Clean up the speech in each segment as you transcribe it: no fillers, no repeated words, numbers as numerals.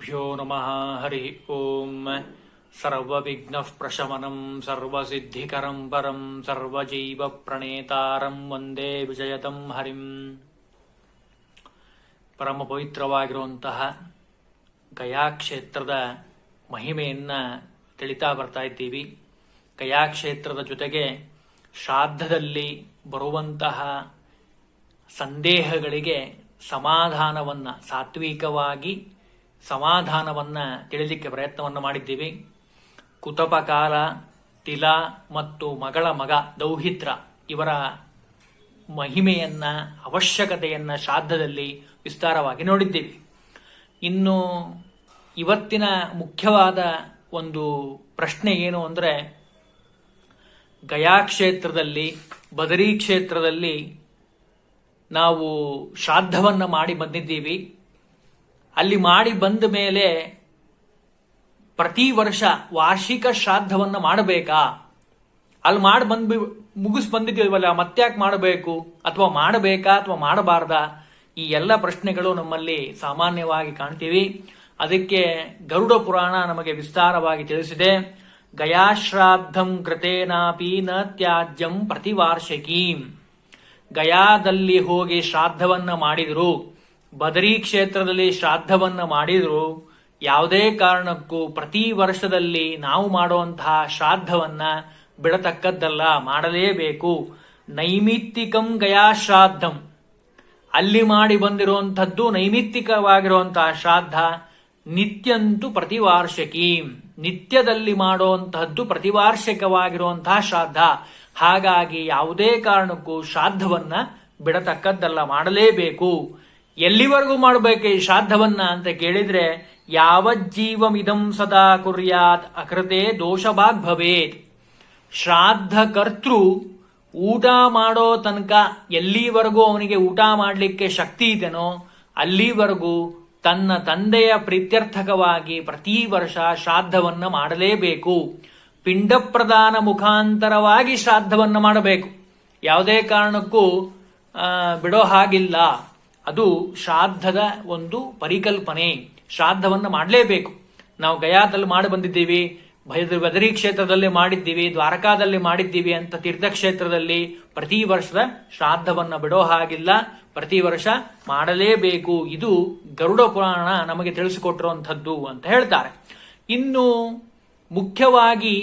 ಶ್ರೀಗುರುಭ್ಯೋ ನಮಃ. ಹರಿ ಓಂ. ಸರ್ವವಿಘ್ನಃ ಪ್ರಶಮನಂ ಸರ್ವಸಿದ್ಧಿಕರಂ ಪರಂ ಸರ್ವಜೀವ ಪ್ರಣೇತಾರಂ ವಂದೇ ವಿಜಯತಂ ಹರಿಂ. ಪರಮ ಪವಿತ್ರವಾಗಿರುವಂತಹ ಗಯಾಕ್ಷೇತ್ರದ ಮಹಿಮೆಯನ್ನ ತಿಳಿತಾ ಬರ್ತಾ ಇದ್ದೀವಿ. ಗಯಾಕ್ಷೇತ್ರದ ಜೊತೆಗೆ ಶ್ರಾದ್ದದಲ್ಲಿ ಬರುವಂತಹ ಸಂದೇಹಗಳಿಗೆ ಸಮಾಧಾನವನ್ನ, ಸಾತ್ವಿಕವಾಗಿ ಸಮಾಧಾನವನ್ನ ತಿಳಿಲಿಕ್ಕೆ ಪ್ರಯತ್ನವನ್ನು ಮಾಡಿದ್ದೀವಿ. ಕುತಪಕಾಲ, ತಿಲ ಮತ್ತು ಮಗಳ ಮಗ ದೌಹಿತ್ರ ಇವರ ಮಹಿಮೆಯನ್ನ, ಅವಶ್ಯಕತೆಯನ್ನ ಶ್ರಾದ್ದದಲ್ಲಿ ವಿಸ್ತಾರವಾಗಿ ನೋಡಿದ್ದೀವಿ. ಇನ್ನು ಇವತ್ತಿನ ಮುಖ್ಯವಾದ ಒಂದು ಪ್ರಶ್ನೆ ಏನು ಅಂದ್ರೆ, ಗಯಾಕ್ಷೇತ್ರದಲ್ಲಿ, ಬದರಿ ಕ್ಷೇತ್ರದಲ್ಲಿ ನಾವು ಶ್ರಾದ್ದವನ್ನ ಮಾಡಿ ಬಂದಿದ್ದೀವಿ. ಅಲ್ಲಿ ಮಾಡಿ ಬಂದ ಮೇಲೆ ಪ್ರತಿ ವರ್ಷ ವಾರ್ಷಿಕ ಶ್ರಾದ್ದವನ್ನ ಮಾಡಬೇಕಾ? ಅಲ್ಲಿ ಮಾಡಿ ಮುಗಿಸ್ ಬಂದಿದ್ದೀವಲ್ಲ, ಮತ್ತ್ಯಾಕೆ ಮಾಡಬೇಕು? ಅಥವಾ ಮಾಡಬೇಕಾ ಅಥವಾ ಮಾಡಬಾರ್ದಾ? ಈ ಎಲ್ಲ ಪ್ರಶ್ನೆಗಳು ನಮ್ಮಲ್ಲಿ ಸಾಮಾನ್ಯವಾಗಿ ಕಾಣ್ತೀವಿ. ಅದಕ್ಕೆ ಗರುಡ ಪುರಾಣ ನಮಗೆ ವಿಸ್ತಾರವಾಗಿ ತಿಳಿಸಿದೆ. ಗಯಾಶ್ರಾದ್ದಂ ಕೃತೇನಾಪಿ ನ ತ್ಯಾಜ್ಯಂ ಪ್ರತಿವಾರ್ಷಿಕೀಂ. ಗಯಾದಲ್ಲಿ ಹೋಗಿ ಶ್ರಾದ್ದವನ್ನ ಮಾಡಿದ್ರು, ಬದರಿ ಕ್ಷೇತ್ರದಲ್ಲಿ ಶ್ರಾದ್ದವನ್ನ ಮಾಡಿದ್ರು, ಯಾವುದೇ ಕಾರಣಕ್ಕೂ ಪ್ರತಿ ವರ್ಷದಲ್ಲಿ ನಾವು ಮಾಡುವಂತಹ ಶ್ರಾದ್ದವನ್ನ ಬಿಡತಕ್ಕದ್ದಲ್ಲ, ಮಾಡಲೇಬೇಕು. ನೈಮಿತ್ತಿಕಂ ಗಯಾಶ್ರಾದ್ದಂ, ಅಲ್ಲಿ ಮಾಡಿ ಬಂದಿರುವಂತಹದ್ದು ನೈಮಿತ್ತಿಕವಾಗಿರುವಂತಹ ಶ್ರಾದ್ದ. ನಿತ್ಯಂತು ಪ್ರತಿವಾರ್ಷಿಕೀಂ, ನಿತ್ಯದಲ್ಲಿ ಮಾಡುವಂತಹದ್ದು ಪ್ರತಿವಾರ್ಷಿಕವಾಗಿರುವಂತಹ ಶ್ರಾದ್ದ. ಹಾಗಾಗಿ ಯಾವುದೇ ಕಾರಣಕ್ಕೂ ಶ್ರಾದ್ದವನ್ನ ಬಿಡತಕ್ಕದ್ದಲ್ಲ, ಮಾಡಲೇಬೇಕು. ಎಲ್ಲಿವರೆಗೂ ಮಾಡಬೇಕು ಈ ಶ್ರಾದ್ದವನ್ನ ಅಂತ ಕೇಳಿದ್ರೆ, ಯಾವಜ್ಜೀವಮಿದಂ ಸದಾ ಕುರ್ಯಾತ್ ಅಕೃತೆ ದೋಷಭಾಗ್ ಭವೇತ್. ಶ್ರಾದ್ದ ಕರ್ತೃ ಊಟ ಮಾಡೋ ತನಕ, ಎಲ್ಲಿವರೆಗೂ ಅವನಿಗೆ ಊಟ ಮಾಡಲಿಕ್ಕೆ ಶಕ್ತಿ ಇದೆನೋ ಅಲ್ಲಿವರೆಗೂ ತನ್ನ ತಂದೆಯ ಪ್ರೀತ್ಯರ್ಥಕವಾಗಿ ಪ್ರತಿ ವರ್ಷ ಶ್ರಾದ್ದವನ್ನ ಮಾಡಲೇಬೇಕು. ಪಿಂಡ ಪ್ರದಾನ ಮುಖಾಂತರವಾಗಿ ಶ್ರಾದ್ದವನ್ನ ಮಾಡಬೇಕು, ಯಾವುದೇ ಕಾರಣಕ್ಕೂ ಬಿಡೋ ಹಾಗಿಲ್ಲ. ಅದು ಶ್ರಾದ್ದದ ಒಂದು ಪರಿಕಲ್ಪನೆ. ಶ್ರಾದ್ದವನ್ನ ಮಾಡಲೇಬೇಕು. ನಾವು ಗಯಾದಲ್ಲಿ ಮಾಡಿ ಬಂದಿದ್ದೀವಿ, ಬದರಿ ಕ್ಷೇತ್ರದಲ್ಲಿ ಮಾಡಿದ್ದೀವಿ, ದ್ವಾರಕಾದಲ್ಲಿ ಮಾಡಿದ್ದೀವಿ ಅಂತ ತೀರ್ಥಕ್ಷೇತ್ರದಲ್ಲಿ ಪ್ರತಿ ವರ್ಷದ ಶ್ರಾದ್ದವನ್ನ ಬಿಡೋ ಹಾಗಿಲ್ಲ, ಪ್ರತಿ ವರ್ಷ ಮಾಡಲೇಬೇಕು. ಇದು ಗರುಡ ಪುರಾಣ ನಮಗೆ ತಿಳಿಸಿಕೊಟ್ಟಿರುವಂಥದ್ದು ಅಂತ ಹೇಳ್ತಾರೆ. ಇನ್ನು ಮುಖ್ಯವಾಗಿ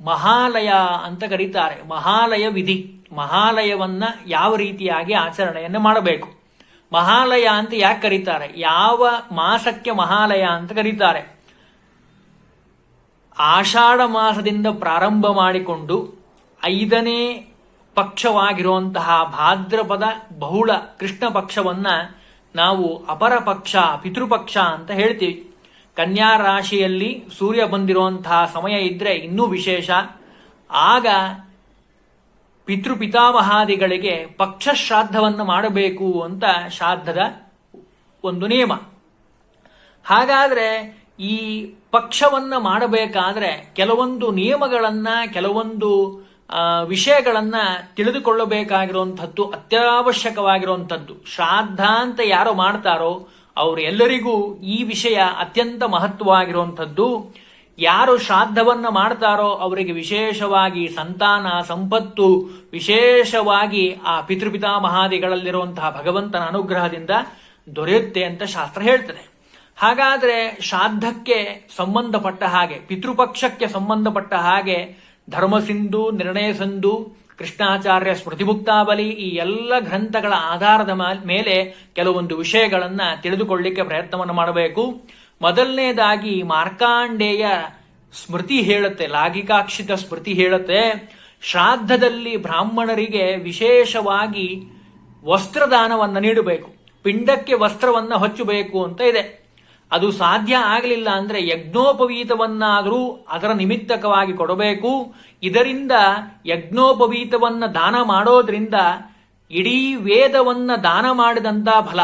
ಮಹಾಲಯ ಅಂತ ಕರೀತಾರೆ. ಮಹಾಲಯ ವಿಧಿ, ಮಹಾಲಯವನ್ನ ಯಾವ ರೀತಿಯಾಗಿ ಆಚರಣೆಯನ್ನು ಮಾಡಬೇಕು. ಮಹಾಲಯ ಅಂತ ಯಾಕೆ ಕರೀತಾರೆ? ಯಾವ ಮಾಸಕ್ಕೆ ಮಹಾಲಯ ಅಂತ ಕರೀತಾರೆ? ಆಷಾಢ ಮಾಸದಿಂದ ಪ್ರಾರಂಭ ಮಾಡಿಕೊಂಡು 5ನೇ ಪಕ್ಷವಾಗಿರುವಂತಹ ಭಾದ್ರಪದ ಬಹುಳ ಕೃಷ್ಣ ಪಕ್ಷವನ್ನ ನಾವು ಅಪರ ಪಕ್ಷ, ಪಿತೃಪಕ್ಷ ಅಂತ ಹೇಳ್ತೀವಿ. ಕನ್ಯಾ ರಾಶಿಯಲ್ಲಿ ಸೂರ್ಯ ಬಂದಿರುವಂತಹ ಸಮಯ ಇದ್ರೆ ಇನ್ನೂ ವಿಶೇಷ. ಆಗ ಪಿತೃಪಿತಾಮಹಾದಿಗಳಿಗೆ ಪಕ್ಷ ಶ್ರಾದ್ದವನ್ನು ಮಾಡಬೇಕು ಅಂತ ಶ್ರಾದ್ದದ ಒಂದು ನಿಯಮ. ಹಾಗಾದ್ರೆ ಈ ಪಕ್ಷವನ್ನ ಮಾಡಬೇಕಾದ್ರೆ ಕೆಲವೊಂದು ನಿಯಮಗಳನ್ನ, ಕೆಲವೊಂದು ವಿಷಯಗಳನ್ನ ತಿಳಿದುಕೊಳ್ಳಬೇಕಾಗಿರುವಂಥದ್ದು ಅತ್ಯವಶ್ಯಕವಾಗಿರುವಂಥದ್ದು. ಶ್ರಾದ್ದ ಅಂತ ಯಾರು ಮಾಡ್ತಾರೋ ಅವರೆಲ್ಲರಿಗೂ ಈ ವಿಷಯ ಅತ್ಯಂತ ಮಹತ್ವವಾಗಿರುವಂಥದ್ದು. ಯಾರು ಶ್ರಾದ್ದವನ್ನ ಮಾಡ್ತಾರೋ ಅವರಿಗೆ ವಿಶೇಷವಾಗಿ ಸಂತಾನ ಸಂಪತ್ತು, ವಿಶೇಷವಾಗಿ ಆ ಪಿತೃಪಿತಾಮಹಾದಿಗಳಲ್ಲಿರುವಂತಹ ಭಗವಂತನ ಅನುಗ್ರಹದಿಂದ ದೊರೆಯುತ್ತೆ ಅಂತ ಶಾಸ್ತ್ರ ಹೇಳ್ತದೆ. ಹಾಗಾದ್ರೆ ಶ್ರಾದ್ದಕ್ಕೆ ಸಂಬಂಧಪಟ್ಟ ಹಾಗೆ, ಪಿತೃಪಕ್ಷಕ್ಕೆ ಸಂಬಂಧಪಟ್ಟ ಹಾಗೆ ಧರ್ಮಸಿಂಧು, ನಿರ್ಣಯ ಸಂಧು, ಕೃಷ್ಣಾಚಾರ್ಯ ಸ್ಮೃತಿಮುಕ್ತಾವಲಿ, ಈ ಎಲ್ಲ ಗ್ರಂಥಗಳ ಆಧಾರದ ಮೇಲೆ ಕೆಲವೊಂದು ವಿಷಯಗಳನ್ನ ತಿಳಿದುಕೊಳ್ಳಿಕ್ಕೆ ಪ್ರಯತ್ನವನ್ನು ಮಾಡಬೇಕು. ಮೊದಲನೇದಾಗಿ ಮಾರ್ಕಾಂಡೇಯ ಸ್ಮೃತಿ ಹೇಳುತ್ತೆ, ಲಾಗಿಕಾಕ್ಷಿತ ಸ್ಮೃತಿ ಹೇಳುತ್ತೆ, ಶ್ರಾದ್ದದಲ್ಲಿ ಬ್ರಾಹ್ಮಣರಿಗೆ ವಿಶೇಷವಾಗಿ ವಸ್ತ್ರದಾನವನ್ನು ನೀಡಬೇಕು, ಪಿಂಡಕ್ಕೆ ವಸ್ತ್ರವನ್ನ ಹೊಚ್ಚಬೇಕು ಅಂತ ಇದೆ. ಅದು ಸಾಧ್ಯ ಆಗಲಿಲ್ಲ ಅಂದ್ರೆ ಯಜ್ಞೋಪವೀತವನ್ನಾದರೂ ಅದರ ನಿಮಿತ್ತಕವಾಗಿ ಕೊಡಬೇಕು. ಇದರಿಂದ ಯಜ್ಞೋಪವೀತವನ್ನ ದಾನ ಮಾಡೋದ್ರಿಂದ ಇಡೀ ವೇದವನ್ನ ದಾನ ಮಾಡಿದಂತ ಫಲ.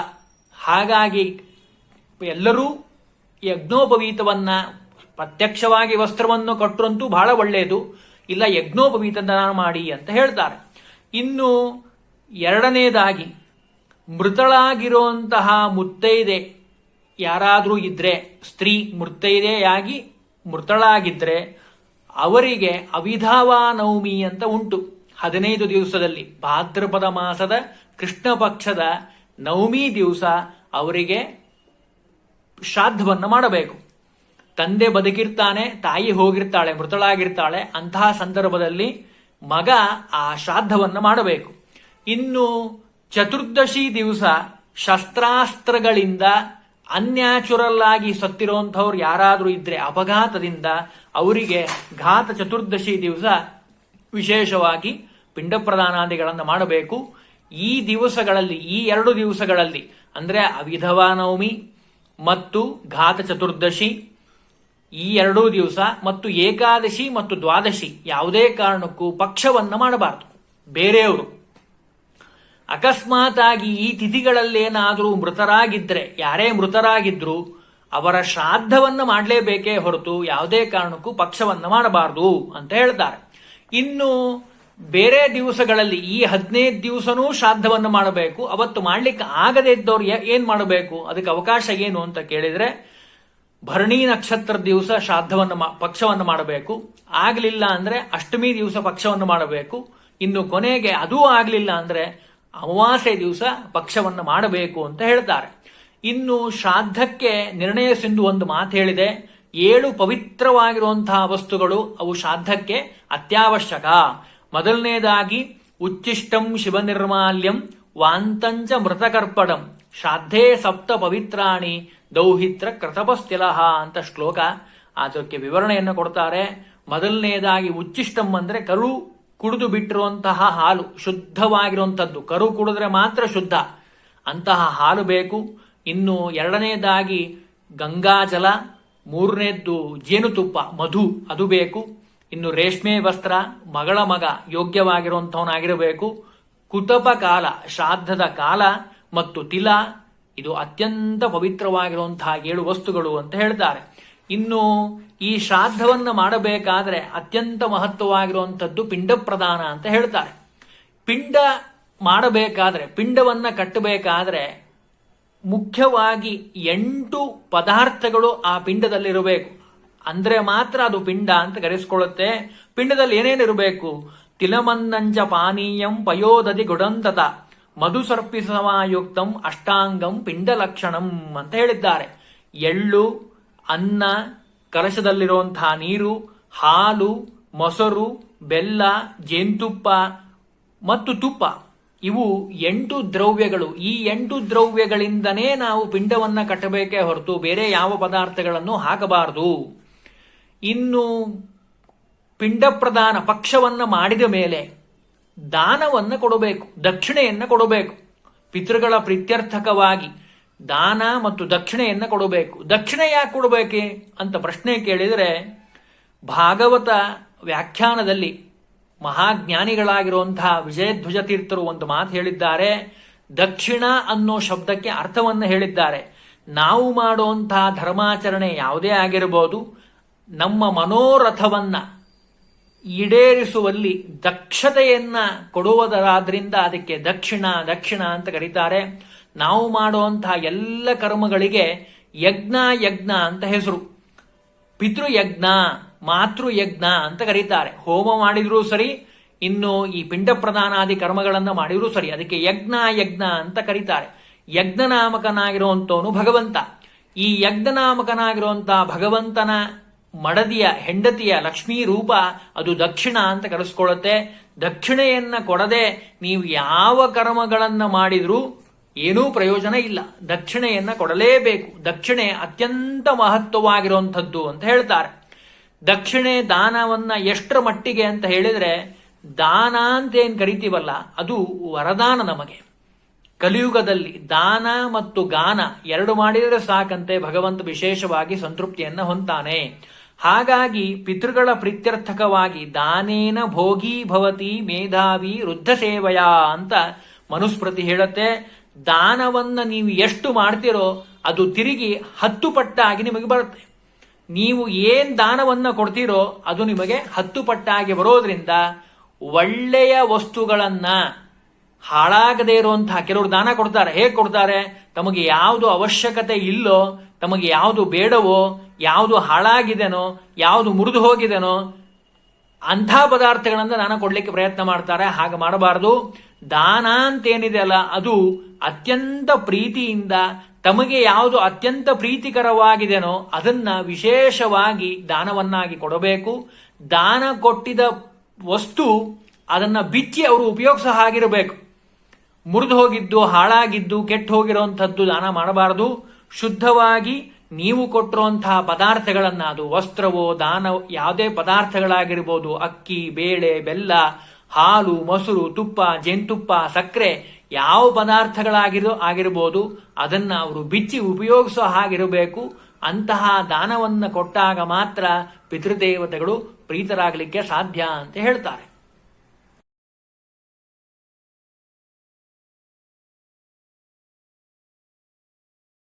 ಹಾಗಾಗಿ ಎಲ್ಲರೂ ಯಜ್ಞೋಪವೀತವನ್ನ, ಪ್ರತ್ಯಕ್ಷವಾಗಿ ವಸ್ತ್ರವನ್ನು ಕೊಟ್ಟರಂತೂ ಬಹಳ ಒಳ್ಳೆಯದು, ಇಲ್ಲ ಯಜ್ಞೋಪವೀತ ದಾನ ಮಾಡಿ ಅಂತ ಹೇಳ್ತಾರೆ. ಇನ್ನು ಎರಡನೇದಾಗಿ ಮೃತಳಾಗಿರುವಂತಹ ಮುತ್ತೈದೆ ಯಾರಾದರೂ ಇದ್ರೆ, ಸ್ತ್ರೀ ಮುರ್ತೈದೆಯಾಗಿ ಮೃತಳಾಗಿದ್ರೆ ಅವರಿಗೆ ಅವಿಧಾವಾ ನವಮಿ ಅಂತ ಉಂಟು. 15 ದಿವಸದಲ್ಲಿ ಭಾದ್ರಪದ ಮಾಸದ ಕೃಷ್ಣ ಪಕ್ಷದ ನವಮಿ ದಿವಸ ಅವರಿಗೆ ಶ್ರಾದ್ದವನ್ನು ಮಾಡಬೇಕು. ತಂದೆ ಬದುಕಿರ್ತಾನೆ, ತಾಯಿ ಹೋಗಿರ್ತಾಳೆ, ಮೃತಳಾಗಿರ್ತಾಳೆ. ಅಂತಹ ಸಂದರ್ಭದಲ್ಲಿ ಮಗ ಆ ಶ್ರಾದ್ದವನ್ನು ಮಾಡಬೇಕು. ಇನ್ನು ಚತುರ್ದಶಿ ದಿವಸ ಶಸ್ತ್ರಾಸ್ತ್ರಗಳಿಂದ ಅನ್ಯಾಚುರಲ್ ಆಗಿ ಸತ್ತಿರುವಂಥವ್ರು ಯಾರಾದರೂ ಇದ್ರೆ ಅಪಘಾತದಿಂದ ಅವರಿಗೆ ಘಾತ ಚತುರ್ದಶಿ ದಿವಸ ವಿಶೇಷವಾಗಿ ಪಿಂಡ ಪ್ರದಾನಾದಿಗಳನ್ನು ಮಾಡಬೇಕು. ಈ ದಿವಸಗಳಲ್ಲಿ, ಈ 2 ದಿವಸಗಳಲ್ಲಿ ಅಂದ್ರೆ ಅವಿಧವಾ ನವಮಿ ಮತ್ತು ಘಾತ ಚತುರ್ದಶಿ, ಈ 2 ದಿವಸ ಮತ್ತು ಏಕಾದಶಿ ಮತ್ತು ದ್ವಾದಶಿ ಯಾವುದೇ ಕಾರಣಕ್ಕೂ ಪಕ್ಷವನ್ನು ಮಾಡಬಾರದು. ಬೇರೆಯವರು ಅಕಸ್ಮಾತ್ ಆಗಿ ಈ ತಿಥಿಗಳಲ್ಲೇನಾದರೂ ಮೃತರಾಗಿದ್ರೆ, ಯಾರೇ ಮೃತರಾಗಿದ್ರು ಅವರ ಶ್ರಾದ್ದವನ್ನು ಮಾಡಲೇಬೇಕೇ ಹೊರತು ಯಾವುದೇ ಕಾರಣಕ್ಕೂ ಪಕ್ಷವನ್ನು ಮಾಡಬಾರದು ಅಂತ ಹೇಳ್ತಾರೆ. ಇನ್ನು ಬೇರೆ ದಿವಸಗಳಲ್ಲಿ ಈ 15 ದಿವಸನೂ ಶ್ರಾದ್ದವನ್ನು ಮಾಡಬೇಕು. ಅವತ್ತು ಮಾಡ್ಲಿಕ್ಕೆ ಆಗದೇ ಇದ್ದವ್ರು ಏನ್ ಮಾಡಬೇಕು, ಅದಕ್ಕೆ ಅವಕಾಶ ಏನು ಅಂತ ಕೇಳಿದ್ರೆ ಭರಣಿ ನಕ್ಷತ್ರದ ದಿವಸ ಪಕ್ಷವನ್ನು ಮಾಡಬೇಕು. ಆಗಲಿಲ್ಲ ಅಂದ್ರೆ ಅಷ್ಟಮಿ ದಿವಸ ಪಕ್ಷವನ್ನು ಮಾಡಬೇಕು. ಇನ್ನು ಕೊನೆಗೆ ಅದೂ ಆಗಲಿಲ್ಲ ಅಂದ್ರೆ ಅಮಾವಾಸ್ಯೆ ದಿವಸ ಪಕ್ಷವನ್ನು ಮಾಡಬೇಕು ಅಂತ ಹೇಳ್ತಾರೆ. ಇನ್ನು ಶ್ರಾದ್ದಕ್ಕೆ ನಿರ್ಣಯ ಸಿಂಧು ಒಂದು ಮಾತು ಹೇಳಿದೆ, 7 ಪವಿತ್ರವಾಗಿರುವಂತಹ ವಸ್ತುಗಳು ಅವು ಶ್ರಾದ್ದಕ್ಕೆ ಅತ್ಯವಶ್ಯಕ. ಮೊದಲನೇದಾಗಿ ಉಚ್ಚಿಷ್ಟಂ ಶಿವನಿರ್ಮಾಲ್ಯಂ ವಾಂತಂಚ ಮೃತಕರ್ಪಣಂ ಶ್ರಾದ್ಧೇ ಸಪ್ತ ಪವಿತ್ರಾಣಿ ದೌಹಿತ್ರ ಕೃತಪಸ್ಥಿಲಹ ಅಂತ ಶ್ಲೋಕ. ಅದಕ್ಕೆ ವಿವರಣೆಯನ್ನು ಕೊಡ್ತಾರೆ. ಮೊದಲನೇದಾಗಿ ಉಚ್ಚಿಷ್ಟಂ ಅಂದ್ರೆ ಕರು ಕುಡಿದು ಬಿಟ್ಟಿರುವಂತಹ ಹಾಲು, ಶುದ್ಧವಾಗಿರುವಂಥದ್ದು. ಕರು ಕುಡಿದ್ರೆ ಮಾತ್ರ ಶುದ್ಧ, ಅಂತಹ ಹಾಲು ಬೇಕು. ಇನ್ನು 2ನೇದಾಗಿ ಗಂಗಾಜಲ, 3ನೇದ್ದು ಜೇನುತುಪ್ಪ, ಮಧು, ಅದು ಬೇಕು. ಇನ್ನು ರೇಷ್ಮೆ ವಸ್ತ್ರ, ಮಗಳ ಮಗ ಯೋಗ್ಯವಾಗಿರುವಂಥವನಾಗಿರಬೇಕು. ಕುತಪ ಕಾಲ, ಶ್ರಾದ್ದದ ಕಾಲ, ಮತ್ತು ತಿಲ, ಇದು ಅತ್ಯಂತ ಪವಿತ್ರವಾಗಿರುವಂತಹ 7 ವಸ್ತುಗಳು ಅಂತ ಹೇಳ್ತಾರೆ. ಇನ್ನು ಈ ಶ್ರಾದ್ದವನ್ನು ಮಾಡಬೇಕಾದ್ರೆ ಅತ್ಯಂತ ಮಹತ್ವವಾಗಿರುವಂಥದ್ದು ಪಿಂಡ ಪ್ರದಾನ ಅಂತ ಹೇಳ್ತಾರೆ. ಪಿಂಡ ಮಾಡಬೇಕಾದ್ರೆ, ಪಿಂಡವನ್ನ ಕಟ್ಟಬೇಕಾದ್ರೆ ಮುಖ್ಯವಾಗಿ 8 ಪದಾರ್ಥಗಳು ಆ ಪಿಂಡದಲ್ಲಿರಬೇಕು. ಅಂದ್ರೆ ಮಾತ್ರ ಅದು ಪಿಂಡ ಅಂತ ಕರೆಸ್ಕೊಳ್ಳುತ್ತೆ. ಪಿಂಡದಲ್ಲಿ ಏನೇನಿರಬೇಕು? ತಿಲಮನ್ನಂಚ ಪಾನೀಯಂ ಪಯೋದದಿ ಗುಡಂತತ ಮಧುಸರ್ಪಿಸವಾಯುಕ್ತಂ ಅಷ್ಟಾಂಗಂ ಪಿಂಡ ಲಕ್ಷಣಂ ಅಂತ ಹೇಳಿದ್ದಾರೆ. ಎಳ್ಳು, ಅನ್ನ, ಕಲಶದಲ್ಲಿರುವಂತಹ ನೀರು, ಹಾಲು, ಮೊಸರು, ಬೆಲ್ಲ, ಜೇನುತುಪ್ಪ ಮತ್ತು ತುಪ್ಪ, ಇವು 8 ದ್ರವ್ಯಗಳು. ಈ 8 ದ್ರವ್ಯಗಳಿಂದನೇ ನಾವು ಪಿಂಡವನ್ನ ಕಟ್ಟಬೇಕೇ ಹೊರತು ಬೇರೆ ಯಾವ ಪದಾರ್ಥಗಳನ್ನು ಹಾಕಬಾರದು. ಇನ್ನು ಪಿಂಡ ಪ್ರದಾನ ಪಕ್ಷವನ್ನ ಮಾಡಿದ ಮೇಲೆ ದಾನವನ್ನು ಕೊಡಬೇಕು, ದಕ್ಷಿಣೆಯನ್ನ ಕೊಡಬೇಕು. ಪಿತೃಗಳ ಪ್ರೀತ್ಯರ್ಥಕವಾಗಿ ದಾನ ಮತ್ತು ದಕ್ಷಿಣೆಯನ್ನ ಕೊಡಬೇಕು. ದಕ್ಷಿಣೆ ಯಾಕೆ ಕೊಡಬೇಕೆ ಅಂತ ಪ್ರಶ್ನೆ ಕೇಳಿದರೆ, ಭಾಗವತ ವ್ಯಾಖ್ಯಾನದಲ್ಲಿ ಮಹಾಜ್ಞಾನಿಗಳಾಗಿರುವಂತಹ ವಿಜಯಧ್ವಜ ತೀರ್ಥರು ಒಂದು ಮಾತು ಹೇಳಿದ್ದಾರೆ. ದಕ್ಷಿಣ ಅನ್ನೋ ಶಬ್ದಕ್ಕೆ ಅರ್ಥವನ್ನು ಹೇಳಿದ್ದಾರೆ. ನಾವು ಮಾಡುವಂತಹ ಧರ್ಮಾಚರಣೆ ಯಾವುದೇ ಆಗಿರಬಹುದು, ನಮ್ಮ ಮನೋರಥವನ್ನ ಈಡೇರಿಸುವಲ್ಲಿ ದಕ್ಷತೆಯನ್ನ ಕೊಡುವುದರಾದ್ರಿಂದ ಅದಕ್ಕೆ ದಕ್ಷಿಣ ದಕ್ಷಿಣ ಅಂತ ಕರೀತಾರೆ. ನಾವು ಮಾಡುವಂತಹ ಎಲ್ಲ ಕರ್ಮಗಳಿಗೆ ಯಜ್ಞ ಅಂತ ಹೆಸರು. ಪಿತೃಯಜ್ಞ, ಮಾತೃಯಜ್ಞ ಅಂತ ಕರೀತಾರೆ. ಹೋಮ ಮಾಡಿದ್ರೂ ಸರಿ, ಇನ್ನು ಈ ಪಿಂಡ ಪ್ರದಾನಾದಿ ಕರ್ಮಗಳನ್ನ ಮಾಡಿದ್ರೂ ಸರಿ, ಅದಕ್ಕೆ ಯಜ್ಞ ಅಂತ ಕರೀತಾರೆ. ಯಜ್ಞನಾಮಕನಾಗಿರುವಂತವನು ಭಗವಂತ. ಈ ಯಜ್ಞನಾಮಕನಾಗಿರುವಂತಹ ಭಗವಂತನ ಮಡದಿಯ ಹೆಂಡತಿಯ ಲಕ್ಷ್ಮೀ ರೂಪ ಅದು ದಕ್ಷಿಣ ಅಂತ ಕರೆಸ್ಕೊಳ್ಳುತ್ತೆ. ದಕ್ಷಿಣೆಯನ್ನ ಕೊಡದೆ ನೀವು ಯಾವ ಕರ್ಮಗಳನ್ನ ಮಾಡಿದ್ರೂ ಏನೂ ಪ್ರಯೋಜನ ಇಲ್ಲ. ದಕ್ಷಿಣೆಯನ್ನ ಕೊಡಲೇಬೇಕು. ದಕ್ಷಿಣೆ ಅತ್ಯಂತ ಮಹತ್ವವಾಗಿರುವಂಥದ್ದು ಅಂತ ಹೇಳ್ತಾರೆ. ದಕ್ಷಿಣೆ ದಾನವನ್ನ ಎಷ್ಟರ ಮಟ್ಟಿಗೆ ಅಂತ ಹೇಳಿದ್ರೆ, ದಾನ ಅಂತ ಏನ್ ಕರಿತೀವಲ್ಲ ಅದು ವರದಾನ ನಮಗೆ. ಕಲಿಯುಗದಲ್ಲಿ ದಾನ ಮತ್ತು ಗಾನ 2 ಮಾಡಿದರೆ ಸಾಕಂತೆ ಭಗವಂತ ವಿಶೇಷವಾಗಿ ಸಂತೃಪ್ತಿಯನ್ನ ಹೊಂತಾನೆ. ಹಾಗಾಗಿ ಪಿತೃಗಳ ಪ್ರೀತ್ಯರ್ಥಕವಾಗಿ ದಾನೇನ ಭೋಗಿ ಭವತಿ ಮೇಧಾವಿ ವೃದ್ಧ ಸೇವಯ ಅಂತ ಮನುಸ್ಮೃತಿ ಹೇಳುತ್ತೆ. ದಾನವನ್ನ ನೀವು ಎಷ್ಟು ಮಾಡ್ತೀರೋ ಅದು ತಿರುಗಿ 10 ಪಟ್ಟಾಗಿ ನಿಮಗೆ ಬರುತ್ತೆ. ನೀವು ಏನ್ ದಾನವನ್ನ ಕೊಡ್ತೀರೋ ಅದು ನಿಮಗೆ 10 ಪಟ್ಟಾಗಿ ಬರೋದ್ರಿಂದ ಒಳ್ಳೆಯ ವಸ್ತುಗಳನ್ನ ಹಾಳಾಗದೇ ಇರುವಂತಹ ಕೆಲವರು ದಾನ ಕೊಡ್ತಾರೆ. ಹೇಗೆ ಕೊಡ್ತಾರೆ? ತಮಗೆ ಯಾವುದು ಅವಶ್ಯಕತೆ ಇಲ್ಲೋ, ತಮಗೆ ಯಾವುದು ಬೇಡವೋ, ಯಾವುದು ಹಾಳಾಗಿದೆನೋ, ಯಾವುದು ಮುರಿದು ಹೋಗಿದೆನೋ ಅಂಥ ಪದಾರ್ಥಗಳನ್ನು ದಾನ ಕೊಡ್ಲಿಕ್ಕೆ ಪ್ರಯತ್ನ ಮಾಡ್ತಾರೆ. ಹಾಗೆ ಮಾಡಬಾರದು. ದಾನ ಅಂತೇನಿದೆ ಅಲ್ಲ, ಅದು ಅತ್ಯಂತ ಪ್ರೀತಿಯಿಂದ ತಮಗೆ ಯಾವುದು ಅತ್ಯಂತ ಪ್ರೀತಿಕರವಾಗಿದೆನೋ ಅದನ್ನ ವಿಶೇಷವಾಗಿ ದಾನವನ್ನಾಗಿ ಕೊಡಬೇಕು. ದಾನ ಕೊಟ್ಟಿದ ವಸ್ತು ಅದನ್ನ ಬಿಚ್ಚಿ ಅವರು ಉಪಯೋಗಿಸೋ ಹಾಗಿರಬೇಕು. ಮುರಿದು ಹೋಗಿದ್ದು, ಹಾಳಾಗಿದ್ದು, ಕೆಟ್ಟು ಹೋಗಿರುವಂಥದ್ದು ದಾನ ಮಾಡಬಾರದು. ಶುದ್ಧವಾಗಿ ನೀವು ಕೊಟ್ಟಿರುವಂತಹ ಪದಾರ್ಥಗಳನ್ನ, ಅದು ವಸ್ತ್ರವೋ ದಾನ ಯಾವುದೇ ಪದಾರ್ಥಗಳಾಗಿರ್ಬೋದು, ಅಕ್ಕಿ, ಬೇಳೆ, ಬೆಲ್ಲ, ಹಾಲು, ಮೊಸರು, ತುಪ್ಪ, ಜೇನುತುಪ್ಪ, ಸಕ್ಕರೆ, ಯಾವ ಪದಾರ್ಥಗಳಾಗಿರ್ಬೋದು ಅದನ್ನ ಅವರು ಬಿಚ್ಚಿ ಉಪಯೋಗಿಸೋ ಹಾಗಿರಬೇಕು. ಅಂತಹ ದಾನವನ್ನು ಕೊಟ್ಟಾಗ ಮಾತ್ರ ಪಿತೃದೇವತೆಗಳು ಪ್ರೀತರಾಗಲಿಕ್ಕೆ ಸಾಧ್ಯ ಅಂತ ಹೇಳ್ತಾರೆ.